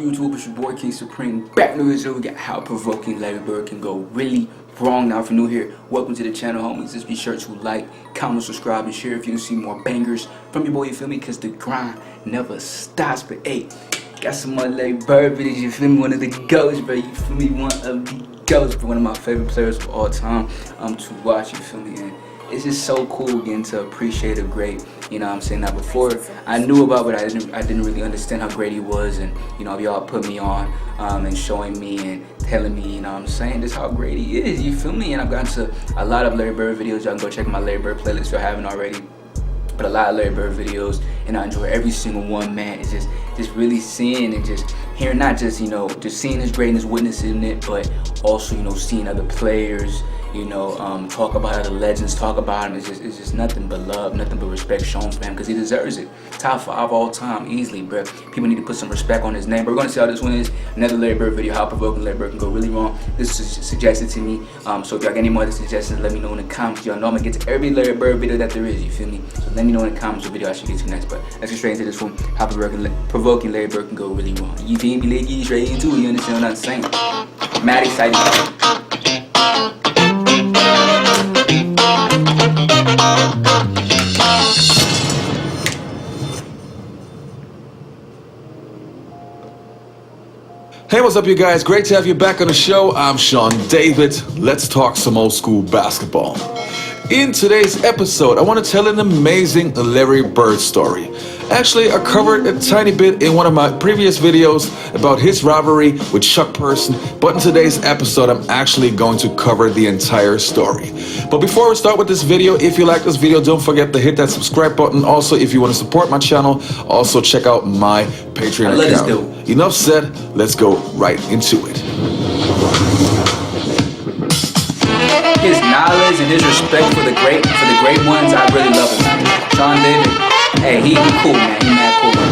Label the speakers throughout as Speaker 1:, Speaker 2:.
Speaker 1: YouTube? It's your boy KingSupreme. Back in the video, we got how provoking Larry Bird can go really wrong. Now, if you're new here, welcome to the channel, homies. Just be sure to like, comment, subscribe, and share if you want to see more bangers from your boy. You feel me? Because the grind never stops. But hey, got some more Larry Bird videos. You feel me? One of the GOATs, bro. You feel me? One of the GOATs, but one of my favorite players of all time to watch. You feel me? And it's just so cool getting to appreciate a great, you know what I'm saying. Now before I knew about it, I didn't really understand how great he was, and you know, y'all put me on and showing me and telling me, you know what I'm saying, just how great he is, you feel me. And I've gotten to a lot of Larry Bird videos. Y'all can go check my Larry Bird playlist if you haven't already. But a lot of Larry Bird videos, and I enjoy every single one, man. It's just really seeing and just hearing, not just, you know, just seeing his greatness, witnessing it, but also, you know, seeing other players, you know, talk about other legends, talk about him. It's just nothing but love, nothing but respect shown for him, because he deserves it. Top 5 all time, easily, bro. People need to put some respect on his name. But we're gonna see how this one is. Another Larry Bird video, how provoking Larry Bird can go really wrong. This is suggested to me. So if y'all got any more suggestions, let me know in the comments. Y'all know I'm gonna get to every Larry Bird video that there is. You feel me? So let me know in the comments what video I should get to next. But let's get straight into this one. How provoking Larry Bird can go really wrong. You feel me? Let's get straight into it. You understand what I'm saying? Mad excited.
Speaker 2: Hey, what's up, you guys? Great to have you back on the show. I'm Sean David. Let's talk some old school basketball. In today's episode, I want to tell an amazing Larry Bird story. Actually, I covered a tiny bit in one of my previous videos about his rivalry with Chuck Person, but in today's episode, I'm actually going to cover the entire story. But before we start with this video, if you like this video, don't forget to hit that subscribe button. Also, if you want to support my channel, also check out my Patreon account. Enough said, let's go right into it.
Speaker 1: His knowledge and his respect for the great ones, I really love him, man. Sean David, hey, he cool, man. He mad cool, man.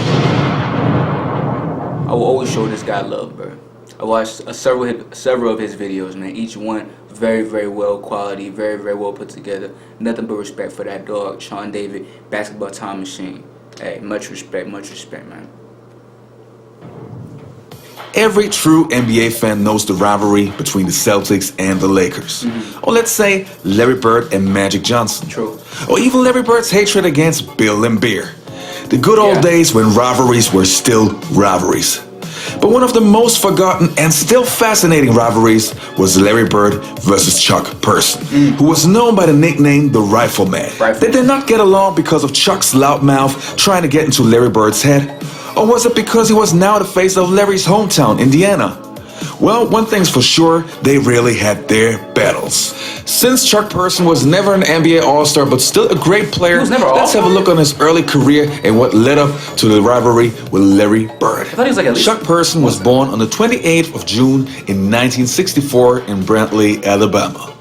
Speaker 1: I will always show this guy love, bro. I watched several of his videos, man. Each one very, very well quality, very, very well put together. Nothing but respect for that dog, Sean David, basketball time machine. Hey, much respect, man.
Speaker 2: Every true NBA fan knows the rivalry between the Celtics and the Lakers. Or let's say Larry Bird and Magic Johnson.
Speaker 1: True.
Speaker 2: Or even Larry Bird's hatred against Bill and Beer. The good old days when rivalries were still rivalries. But one of the most forgotten and still fascinating rivalries was Larry Bird versus Chuck Person, who was known by the nickname the Rifleman. They did not get along because of Chuck's loud mouth trying to get into Larry Bird's head. Or was it because he was now the face of Larry's hometown, Indiana? Well, one thing's for sure, they really had their battles. Since Chuck Person was never an NBA All-Star but still a great player, let's have a look on his early career and what led up to the rivalry with Larry Bird. Chuck Person was born on the 28th of June in 1964 in Brantley, Alabama.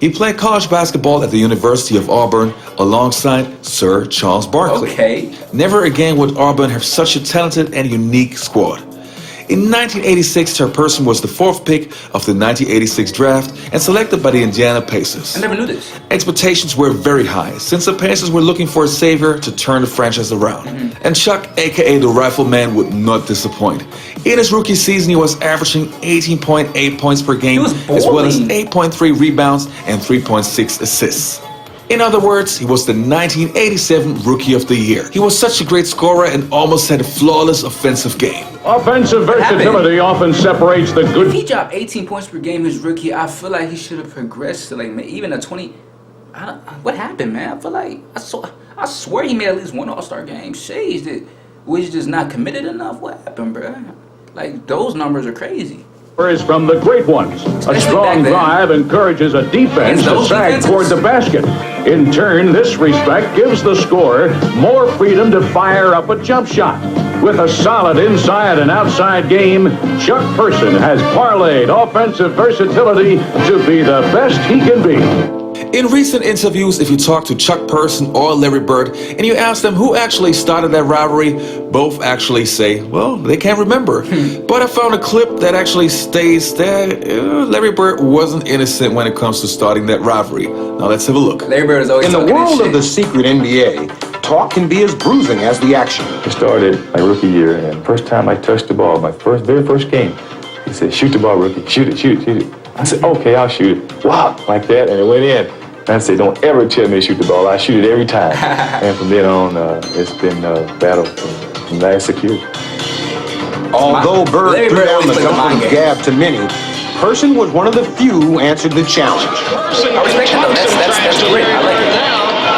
Speaker 2: He played college basketball at the University of Auburn alongside Sir Charles Barkley. Never again would Auburn have such a talented and unique squad. In 1986, Chuck Person was the 4th pick of the 1986 draft and selected by the Indiana Pacers.
Speaker 1: I never knew this.
Speaker 2: Expectations were very high since the Pacers were looking for a savior to turn the franchise around. And Chuck, aka the Rifleman, would not disappoint. In his rookie season, he was averaging 18.8 points per game, as well as 8.3 rebounds and 3.6 assists. In other words, he was the 1987 Rookie of the Year. He was such a great scorer and almost had a flawless offensive game.
Speaker 3: Offensive versatility often separates the good.
Speaker 1: If he dropped 18 points per game his rookie, I feel like he should have progressed to like even a 20. What happened, man? I feel like I swear he made at least one All-Star game. Shades, was he just not committed enough? What happened, bro? Like, those numbers are crazy.
Speaker 3: Is from the great ones. A strong drive encourages a defense to sag toward the basket. In turn, this respect gives the scorer more freedom to fire up a jump shot. With a solid inside and outside game, Chuck Person has parlayed offensive versatility to be the best he can be.
Speaker 2: In recent interviews, if you talk to Chuck Person or Larry Bird and you ask them who actually started that rivalry, both actually say, well, they can't remember. But I found a clip that actually states that Larry Bird wasn't innocent when it comes to starting that rivalry. Now let's have a look.
Speaker 1: Larry Bird is always
Speaker 4: in the world of the secret NBA, talk can be as bruising as the action.
Speaker 5: It started my rookie year, and first time I touched the ball, my very first game, he said, "Shoot the ball, rookie. Shoot it, shoot it, shoot it." I said, "Okay, I'll shoot it." Wow, like that, and it went in. And I said, "Don't ever tell me to shoot the ball. I shoot it every time." And from then on, it's been a battle for the last 6 years.
Speaker 4: Although Bird threw down the comforting gab to many, Person was one of the who answered the challenge.
Speaker 1: I respect it though. That's great. I like it.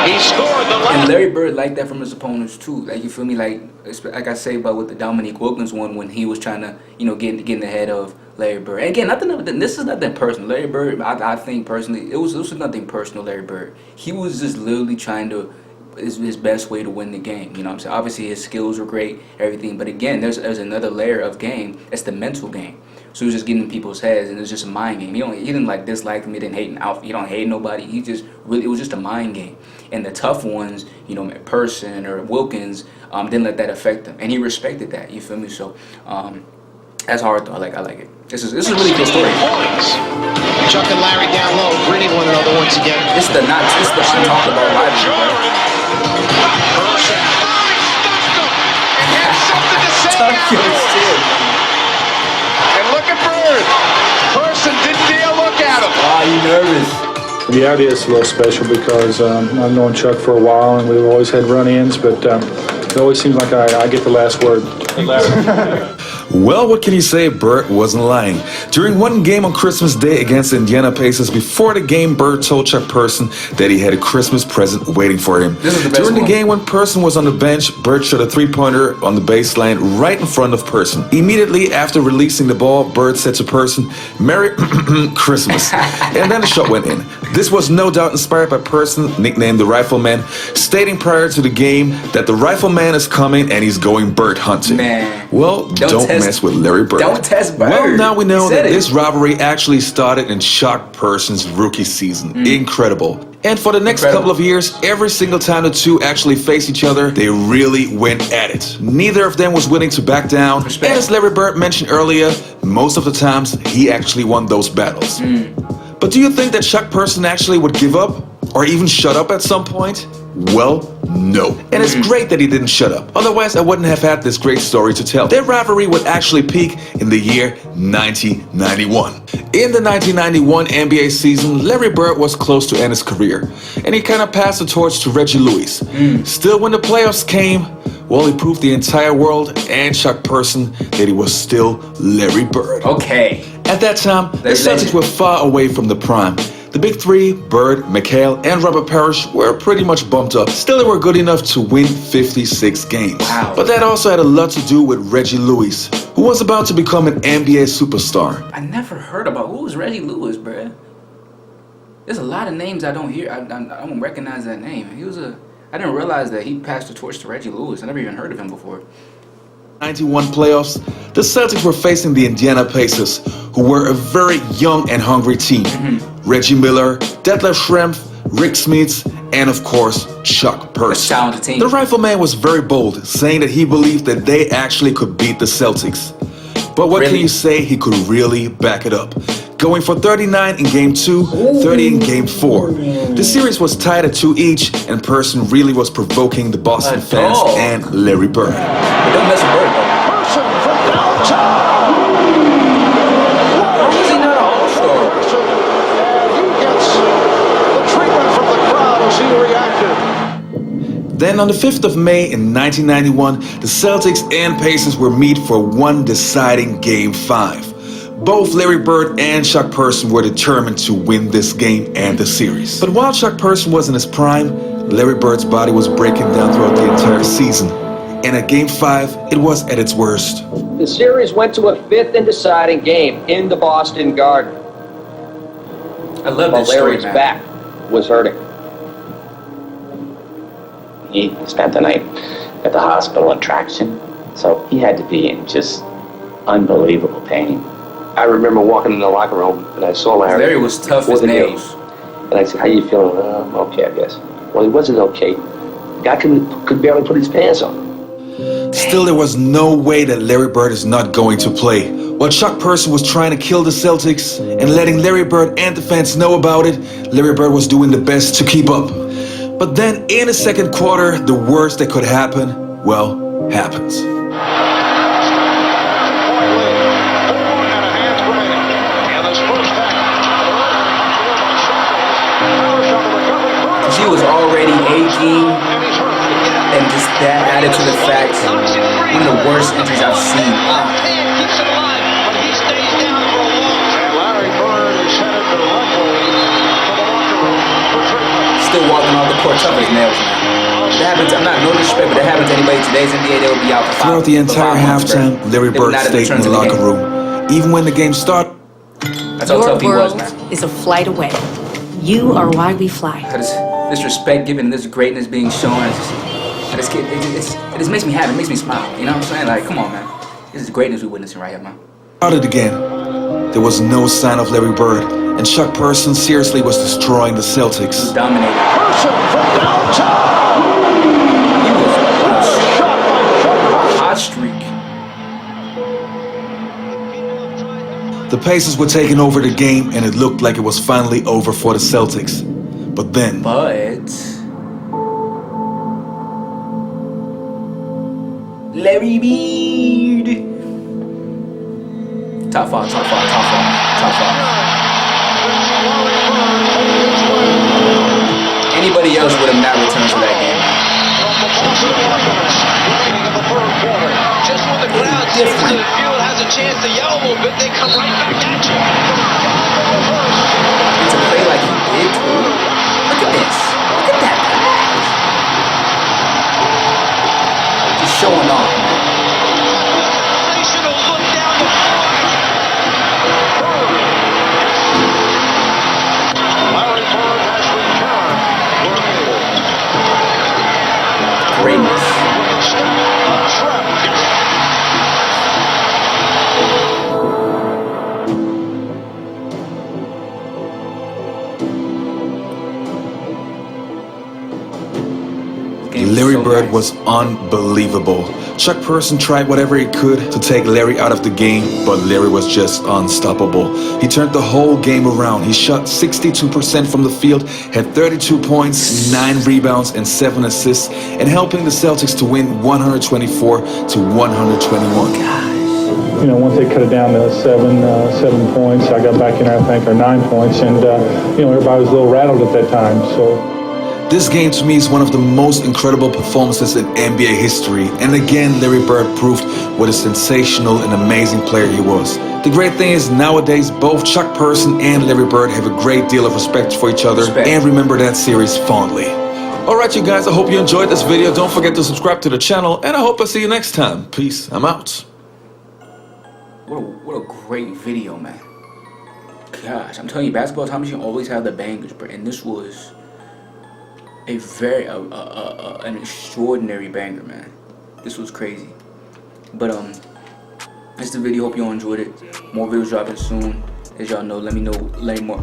Speaker 6: He scored the last.
Speaker 1: And Larry Bird liked that from his opponents too. Like, you feel me? Like I say about with the Dominique Wilkins one, when he was trying to, you know, get in the head of Larry Bird. And again, this is nothing personal. Larry Bird, I think personally, it was nothing personal. Larry Bird, he was just literally trying to his best way to win the game. You know what I'm saying? Obviously his skills were great, everything, but again, there's another layer of game. It's the mental game. So he was just getting in people's heads, and it was just a mind game. He didn't like dislike him. He didn't he don't hate nobody. He just really, it was just a mind game. And the tough ones, you know, Person or Wilkins, didn't let that affect him, and he respected that. You feel me? So that's hard though. I like it. This is a really good story.
Speaker 6: Chuck and Larry down low, greeting one another once again.
Speaker 1: It's the untalked about rivalry. Tuck your shit.
Speaker 6: And look at Bird. Person didn't dare look at him.
Speaker 1: Oh, you nervous?
Speaker 7: The idea is a little special because I've known Chuck for a while and we've always had run-ins, but it always seems like I get the last word.
Speaker 2: Well, what can you say? Bert wasn't lying. During one game on Christmas Day against the Indiana Pacers, before the game, Bert told Chuck Person that he had a Christmas present waiting for him. During the game, when Person was on the bench, Bert shot a three-pointer on the baseline right in front of Person. Immediately after releasing the ball, Bert said to Person, "Merry Christmas," and then the shot went in. This was no doubt inspired by Person, nicknamed the Rifleman, stating prior to the game that the Rifleman is coming and he's going bird hunting.
Speaker 1: Man.
Speaker 2: Well, don't mess with Larry Bird.
Speaker 1: Don't test Bird.
Speaker 2: Well, now we know that this rivalry actually started in Chuck Person's rookie season. Incredible. And for the next couple of years, every single time the two actually faced each other, they really went at it. Neither of them was willing to back down. And as Larry Bird mentioned earlier, most of the times he actually won those battles. But do you think that Chuck Person actually would give up? Or even shut up at some point? Well, no. And it's great that he didn't shut up. Otherwise, I wouldn't have had this great story to tell. Their rivalry would actually peak in the year 1991. In the 1991 NBA season, Larry Bird was close to end his career, and he kind of passed the torch to Reggie Lewis. Still, when the playoffs came, well, he proved the entire world and Chuck Person that he was still Larry Bird.
Speaker 1: Okay.
Speaker 2: At that time, the Celtics were far away from the prime. The big three, Bird, McHale, and Robert Parrish, were pretty much bumped up. Still, they were good enough to win 56 games.
Speaker 1: Wow.
Speaker 2: But that also had a lot to do with Reggie Lewis, who was about to become an NBA superstar.
Speaker 1: I never heard about who was Reggie Lewis, bruh. There's a lot of names I don't hear. I don't recognize that name. I didn't realize that he passed the torch to Reggie Lewis. I never even heard of him before.
Speaker 2: 91 playoffs, the Celtics were facing the Indiana Pacers, who were a very young and hungry team. Reggie Miller, Detlef Schrempf, Rick Smits, and of course, Chuck Person.
Speaker 1: Talented team.
Speaker 2: The Rifleman was very bold, saying that he believed that they actually could beat the Celtics. But what can you say? He could really back it up. Going for 39 in Game 2, 30 in Game 4. The series was tied at 2 each, and Person really was provoking the Boston fans and Larry Bird.
Speaker 1: But don't mess with Bird, though.
Speaker 6: Person from downtown.
Speaker 1: How is he not an all-star?
Speaker 6: And he gets the treatment from the crowd as he reacted.
Speaker 2: Then on the 5th of May in 1991, the Celtics and Pacers were meet for one deciding Game 5. Both Larry Bird and Chuck Person were determined to win this game and the series. But while Chuck Person was in his prime, Larry Bird's body was breaking down throughout the entire season. And at Game 5, it was at its worst.
Speaker 8: The series went to a 5th and deciding game in the Boston Garden.
Speaker 1: I love this story,
Speaker 8: Larry's
Speaker 1: man.
Speaker 8: back was hurting.
Speaker 9: He spent the night at the hospital in traction, so he had to be in just unbelievable pain.
Speaker 10: I remember walking in the locker room and I saw
Speaker 1: Larry was tough as nails.
Speaker 10: And I said, "How you feeling?" "I'm okay, I guess." Well, he wasn't okay. The guy could barely put his pants on.
Speaker 2: Still, there was no way that Larry Bird is not going to play. While Chuck Person was trying to kill the Celtics and letting Larry Bird and the fans know about it, Larry Bird was doing the best to keep up. But then in the second quarter, the worst that could happen, well, happens.
Speaker 1: She was already aging, and just that added to the fact, one of the worst injuries I've seen. Still walking off the court tough as nails, man. That happens. I'm not no disrespect, but that happens to anybody in today's NBA. They will be out for
Speaker 2: Throughout the entire halftime, Larry Bird stayed in the locker room. Even when the game started,
Speaker 1: that's how tough he was, man.
Speaker 11: Is a flight away. You are why we fly.
Speaker 1: This respect given, this greatness being shown, it just makes me happy. It makes me smile. You know what I'm saying? Like, come on, man. This is greatness we're witnessing right here, man.
Speaker 2: Started again. There was no sign of Larry Bird, and Chuck Person seriously was destroying the Celtics.
Speaker 1: Dominated.
Speaker 6: Person from downtown.
Speaker 1: He was a hot streak.
Speaker 2: The Pacers were taking over the game, and it looked like it was finally over for the Celtics. But then...
Speaker 1: Larry Bird. Top five. Anybody else would have not returned to that game.
Speaker 12: Just when the crowd seems to feel it has a chance to yell a little bit, they come right back at you.
Speaker 1: And to play like he did too. Look at this. Look at that. Just showing off.
Speaker 12: Sensational look down the
Speaker 6: Larry Bird has returned.
Speaker 1: Greatness.
Speaker 2: Larry Bird was unbelievable. Chuck Person tried whatever he could to take Larry out of the game, but Larry was just unstoppable. He turned the whole game around. He shot 62% from the field, had 32 points, 9 rebounds, and 7 assists, and helping the Celtics to win 124-121.
Speaker 7: You know, once they cut it down to 7 points, I got back in, I think, or 9 points, and you know, everybody was a little rattled at that time. So.
Speaker 2: This game to me is one of the most incredible performances in NBA history, and again Larry Bird proved what a sensational and amazing player he was. The great thing is nowadays both Chuck Person and Larry Bird have a great deal of respect for each other and remember that series fondly. Alright you guys, I hope you enjoyed this video. Don't forget to subscribe to the channel, and I hope I see you next time. Peace, I'm out.
Speaker 1: What a great video, man. Gosh, I'm telling you, basketball time machine always have the bangers, bro, and this was a very an extraordinary banger, man. This was crazy. But that's the video. Hope you all enjoyed it. More videos dropping soon. As y'all know, let me know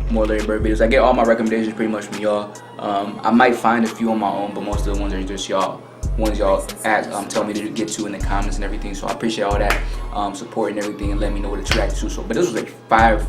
Speaker 1: more Larry Bird videos. I get all my recommendations pretty much from y'all. I might find a few on my own, but most of the ones are just y'all tell me to get to in the comments and everything. So I appreciate all that support and everything, and let me know what to react to. So, but this was like fire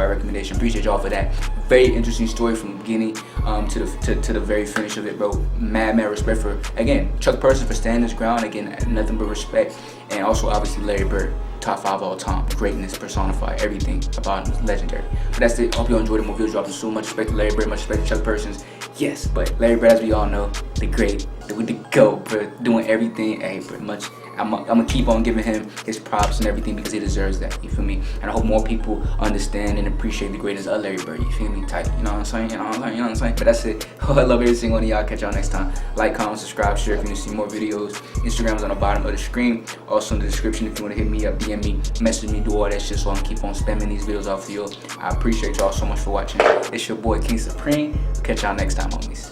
Speaker 1: recommendation. Appreciate y'all for that. Very interesting story from the beginning to the very finish of it, bro. Mad respect for, again, Chuck Person for standing his ground. Again, nothing but respect, and also obviously Larry Bird. Top 5 all time. Greatness personified. Everything about him is legendary. But that's it. Hope you all enjoyed the movie. Dropping so much respect to Larry Bird, much respect to Chuck Persons. Yes, but Larry Bird, as we all know, the great, the GOAT, bro, doing everything. Hey, pretty much. I'm gonna keep on giving him his props and everything because he deserves that. You feel me? And I hope more people understand and appreciate the greatness of Larry Bird. You feel me? Tight. You know what I'm saying? You know what I'm saying? But that's it. I love every single one of y'all. Catch y'all next time. Like, comment, subscribe, share if you want to see more videos. Instagram's on the bottom of the screen. Also in the description if you want to hit me up, DM me, message me, do all that shit so I can keep on spamming these videos out for you. I appreciate y'all so much for watching. It's your boy KingSupreme. Catch y'all next time, homies.